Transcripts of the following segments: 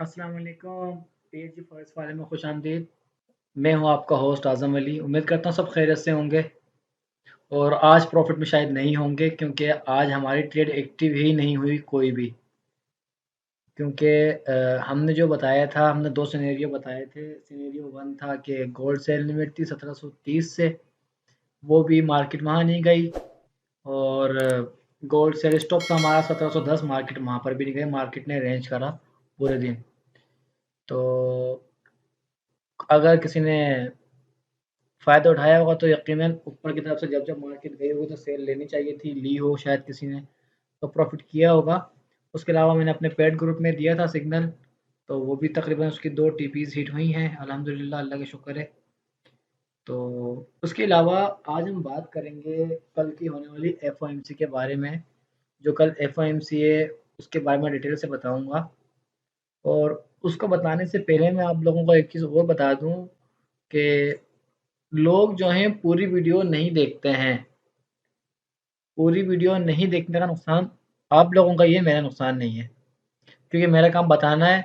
अस्सलाम वालेकुम। PHG forest वाले में खुश आमदीद। मैं हूं आपका होस्ट आज़म अली। उम्मीद करता हूं सब खैरियत से होंगे और आज प्रॉफिट में शायद नहीं होंगे क्योंकि आज हमारी ट्रेड एक्टिव ही नहीं हुई कोई भी। क्योंकि हमने जो बताया था, हमने 2 सिनेरियो बताए थे। सिनेरियो 1 था कि गोल्ड सेल लिमिट थी 1730 से, वो भी मार्केट वहाँ नहीं गई। और गोल्ड सेल स्टॉप था हमारा 1710, मार्केट वहाँ पर भी नहीं गई। मार्केट ने रेंज करा पूरे दिन। तो अगर किसी ने फ़ायदा उठाया होगा तो यकीनन ऊपर की तरफ से जब मार्केट गई होगी तो सेल लेनी चाहिए थी, ली हो शायद किसी ने, तो प्रॉफ़िट किया होगा। उसके अलावा मैंने अपने पेड ग्रुप में दिया था सिग्नल, तो वो भी तकरीबन उसकी 2 टीपीज़ हिट हुई हैं, अल्हम्दुलिल्लाह, अल्लाह का शुक्र है। तो उसके अलावा आज हम बात करेंगे कल की होने वाली एफओएमसी के बारे में। जो कल एफओएमसी है उसके बारे में डिटेल से बताऊँगा। और उसको बताने से पहले मैं आप लोगों को एक चीज़ और बता दूँ कि लोग जो हैं पूरी वीडियो नहीं देखते हैं। पूरी वीडियो नहीं देखने का नुकसान आप लोगों का ही है, मेरा नुकसान नहीं है। क्योंकि मेरा काम बताना है।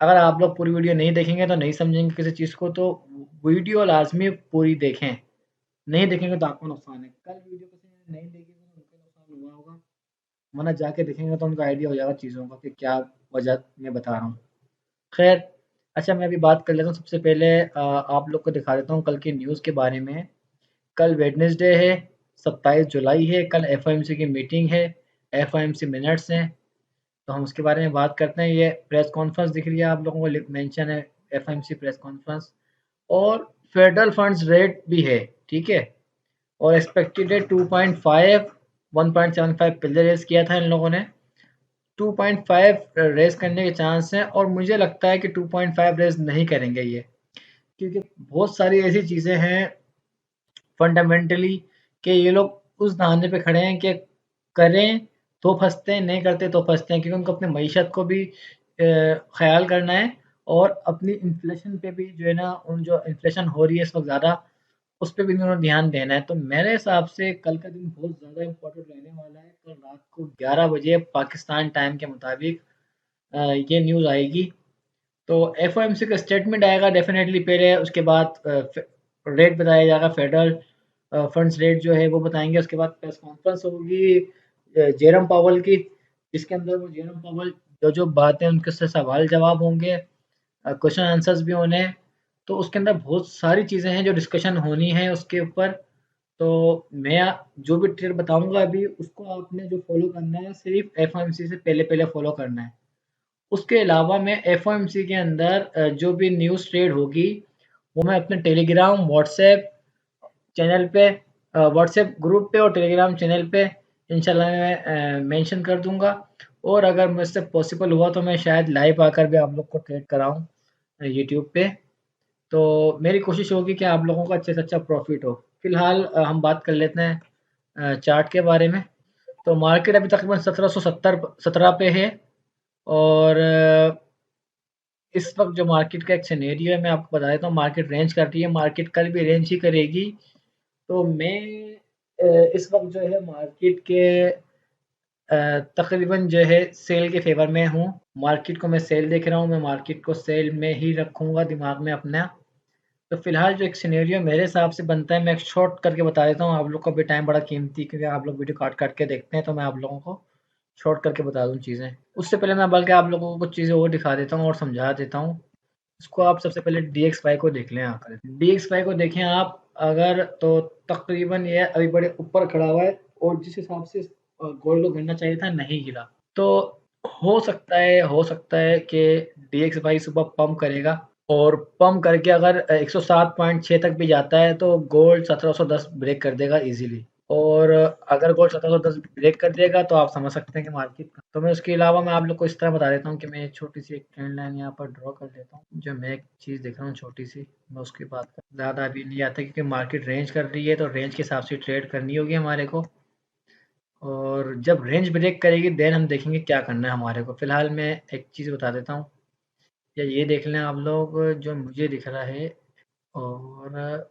अगर आप लोग पूरी वीडियो नहीं देखेंगे तो नहीं समझेंगे किसी चीज़ को, तो वीडियो लाज़मी पूरी देखें। नहीं देखेंगे तो आपका नुकसान है। कल वीडियो किसी ने नहीं देखी तो उनका नुकसान हुआ होगा, वरना जाके देखेंगे तो उनको आइडिया हो जाएगा चीज़ों का कि क्या वजह मैं बता रहा हूँ। खैर, अच्छा, मैं अभी बात कर लेता हूँ। सबसे पहले आप लोग को दिखा देता हूँ कल की न्यूज़ के बारे में। कल वेडनेसडे है, 27 जुलाई है। कल एफओएमसी की मीटिंग है, एफओएमसी मिनट्स हैं, तो हम उसके बारे में बात करते हैं। ये प्रेस कॉन्फ्रेंस दिख रही है आप लोगों को, मेंशन है एफओएमसी प्रेस कॉन्फ्रेंस। और फेडरल फंड्स रेट भी है, ठीक है। और एक्सपेक्टेड है 2.5, 1.75 पहले रेज किया था इन लोगों ने। 2.5 रेज करने के चांस हैं और मुझे लगता है कि 2.5 रेज नहीं करेंगे ये, क्योंकि बहुत सारी ऐसी चीज़ें हैं फंडामेंटली कि ये लोग उस दाने पे खड़े हैं कि करें तो फंसते हैं, नहीं करते तो फंसते हैं, क्योंकि उनको अपनी मईशत को भी ख्याल करना है और अपनी इन्फ्लेशन पे भी जो है ना, उन जो इन्फ्लेशन हो रही है इस वक्त ज़्यादा, उस पे भी उन्होंने ध्यान देना है। तो मेरे हिसाब से कल का दिन बहुत ज़्यादा इम्पोर्टेंट रहने वाला है। कल रात को 11 बजे पाकिस्तान टाइम के मुताबिक ये न्यूज़ आएगी। तो एफओएमसी का स्टेटमेंट आएगा डेफिनेटली पहले, उसके बाद रेट बताया जाएगा, फेडरल फंड्स रेट जो है वो बताएंगे। उसके बाद प्रेस कॉन्फ्रेंस होगी जेरम पावल की, जिसके अंदर वो जेरम पावल जो जो बातें उनके से सवाल जवाब होंगे, क्वेश्चन आंसर्स भी होने हैं। तो उसके अंदर बहुत सारी चीज़ें हैं जो डिस्कशन होनी है उसके ऊपर। तो मैं जो भी ट्रेड बताऊंगा अभी, उसको आपने जो फॉलो करना है सिर्फ एफओएमसी से पहले पहले फॉलो करना है। उसके अलावा मैं एफओएमसी के अंदर जो भी न्यूज़ ट्रेड होगी वो मैं अपने टेलीग्राम, व्हाट्सएप चैनल पे, व्हाट्सएप ग्रुप पे और टेलीग्राम चैनल पे इंशाल्लाह मैं मेंशन कर दूंगा। और अगर मुझसे पॉसिबल हुआ तो मैं शायद लाइव आकर भी आप लोग को ट्रेड कराऊं यूट्यूब पे। तो मेरी कोशिश होगी कि आप लोगों को अच्छे से अच्छा प्रॉफिट हो। फिलहाल हम बात कर लेते हैं चार्ट के बारे में। तो मार्केट अभी तकरीबन 17 पे है। और इस वक्त जो मार्केट का एक सिनेरियो है मैं आपको बता देता हूँ। मार्केट रेंज कर रही है, मार्केट कल भी रेंज ही करेगी। तो मैं इस वक्त जो है मार्केट के तकरीबन जो है सेल के फेवर में हूँ। मार्केट को मैं सेल देख रहा हूँ, मैं मार्केट को सेल में ही रखूँगा दिमाग में अपना। तो फिलहाल जो एक सिनेरियो मेरे हिसाब से बनता है, मैं एक शॉर्ट करके बता देता हूँ। आप लोग का भी टाइम बड़ा कीमती, क्योंकि आप लोग वीडियो काट काट के देखते हैं, तो मैं आप लोगों को शॉर्ट करके बता दूँ चीज़ें। उससे पहले मैं बल्कि आप लोगों को कुछ चीज़ें और दिखा देता हूँ और समझा देता हूँ। इसको आप सबसे पहले DXY को देख लें आकर। DXY को देखें आप अगर, तो तकरीबन ये अभी बड़े ऊपर खड़ा हुआ है और जिस हिसाब से गोल्ड को गिरना चाहिए था नहीं गिरा। तो हो सकता है कि DXY सुबह पंप करेगा और पंप करके अगर 107.6 तक भी जाता है तो गोल्ड 1710 ब्रेक कर देगा इजीली। और अगर गोल्ड 1710 ब्रेक कर देगा तो आप समझ सकते हैं कि मार्केट, तो मैं उसके अलावा मैं आप लोग को इस तरह बता देता हूँ कि मैं एक छोटी सी एक ट्रेंड लाइन यहाँ पर ड्रॉ कर लेता हूँ। जो मैं एक चीज़ देख रहा हूँ छोटी सी, मैं उसकी बात कर, ज़्यादा अभी नहीं आता क्योंकि मार्केट रेंज कर रही है, तो रेंज के हिसाब से ट्रेड करनी होगी हमारे को। और जब रेंज ब्रेक करेगी देन हम देखेंगे क्या करना है हमारे को। फिलहाल मैं एक चीज़ बता देता हूँ, या ये देख लें आप लोग जो मुझे दिख रहा है। और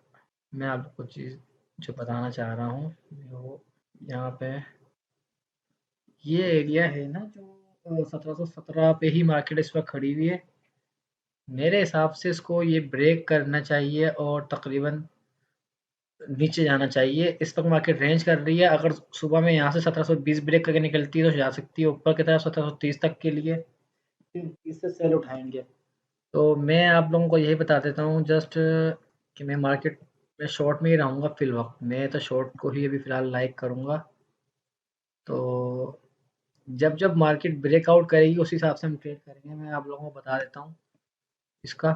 मैं आपको चीज़ जो बताना चाह रहा हूँ वो यहाँ पे ये एरिया है ना, जो 1717 पे ही मार्केट इस वक्त खड़ी हुई है। मेरे हिसाब से इसको ये ब्रेक करना चाहिए और तकरीबन नीचे जाना चाहिए। इस वक्त मार्केट रेंज कर रही है, अगर सुबह में यहाँ से 1720 ब्रेक करके निकलती है तो जा सकती है ऊपर की तरफ 1730 तक के लिए, फिर इससे सेल उठाएंगे। तो मैं आप लोगों को यही बता देता हूँ जस्ट कि मैं मार्केट में शॉर्ट में ही रहूँगा फिल वक्त। मैं तो शॉर्ट को ही अभी फ़िलहाल लाइक करूँगा। तो जब जब मार्केट ब्रेकआउट करेगी उस हिसाब से हम ट्रेड करेंगे। मैं आप लोगों को बता देता हूँ इसका,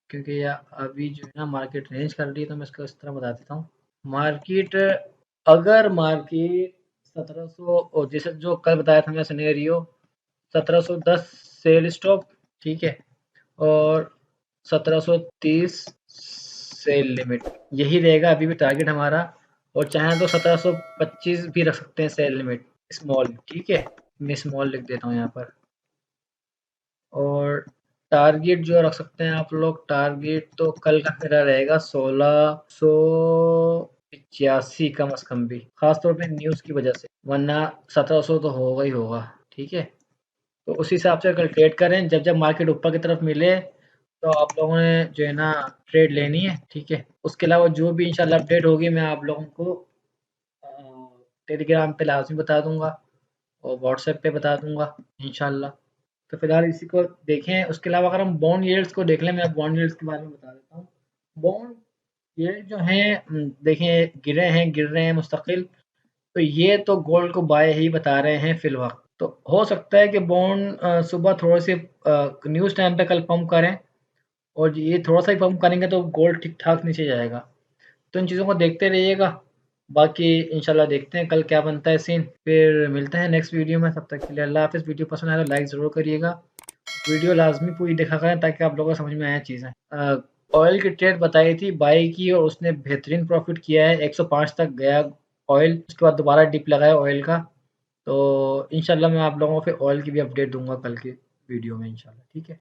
क्योंकि अभी जो है ना मार्केट रेंज कर रही है, तो मैं इसको इस तरह बता देता हूँ। मार्केट, अगर मार्केट 1700 और जैसे जो कल बताया था मैं सिनेरियो, 1710 सेल स्टॉप, ठीक है, और 1730 सेल लिमिट, यही रहेगा अभी भी टारगेट हमारा। और चाहे तो 1725 भी रख सकते हैं सेल लिमिट, स्मॉल, ठीक है। मैं स्मॉल लिख देता हूँ यहाँ पर। और टारगेट जो रख सकते हैं आप लोग, टारगेट तो कल का मेरा रहेगा 1685 कम से कम भी, खासतौर पे न्यूज़ की वजह से, वरना 1700 तो होगा ही होगा, ठीक है। तो उस हिसाब से कल ट्रेड करें, जब जब मार्केट ऊपर की तरफ मिले तो आप लोगों ने जो है ना ट्रेड लेनी है, ठीक है। उसके अलावा जो भी इंशाल्लाह अपडेट होगी मैं आप लोगों को टेलीग्राम पे लाजमी बता दूंगा और व्हाट्सएप पे बता दूंगा इंशाल्लाह। तो फिलहाल इसी को देखें। उसके अलावा अगर हम बॉन्ड यील्ड्स को देख लें, मैं बॉन्ड यील्ड्स के बारे में बता देता हूँ। बॉन्ड यील्ड जो हैं देखें गिर रहे हैं मुस्तकिल। तो ये तो गोल्ड को बाय ही बता रहे हैं फिलहाल। तो हो सकता है कि बॉन्ड सुबह थोड़े से न्यूज़ टाइम पे कल पंप करें, और ये थोड़ा सा ही पंप करेंगे तो गोल्ड ठीक ठाक नीचे जाएगा। तो इन चीज़ों को देखते रहिएगा। बाकी इंशाल्लाह देखते हैं कल क्या बनता है सीन। फिर मिलते हैं नेक्स्ट वीडियो में, तब तक के लिए अल्लाह हाफ़िज़। वीडियो पसंद आया तो लाइक ज़रूर करिएगा। वीडियो लाज़मी पूरी देखा करें ताकि आप लोगों को समझ में आए चीज़ें। ऑयल की ट्रेड बताई थी बाई की, और उसने बेहतरीन प्रॉफ़िट किया है, 105 तक गया ऑयल, उसके बाद दोबारा डिप लगाया ऑयल का। तो इंशाल्लाह मैं आप लोगों को फिर ऑयल की भी अपडेट दूँगा कल की वीडियो में इंशाल्लाह, ठीक है।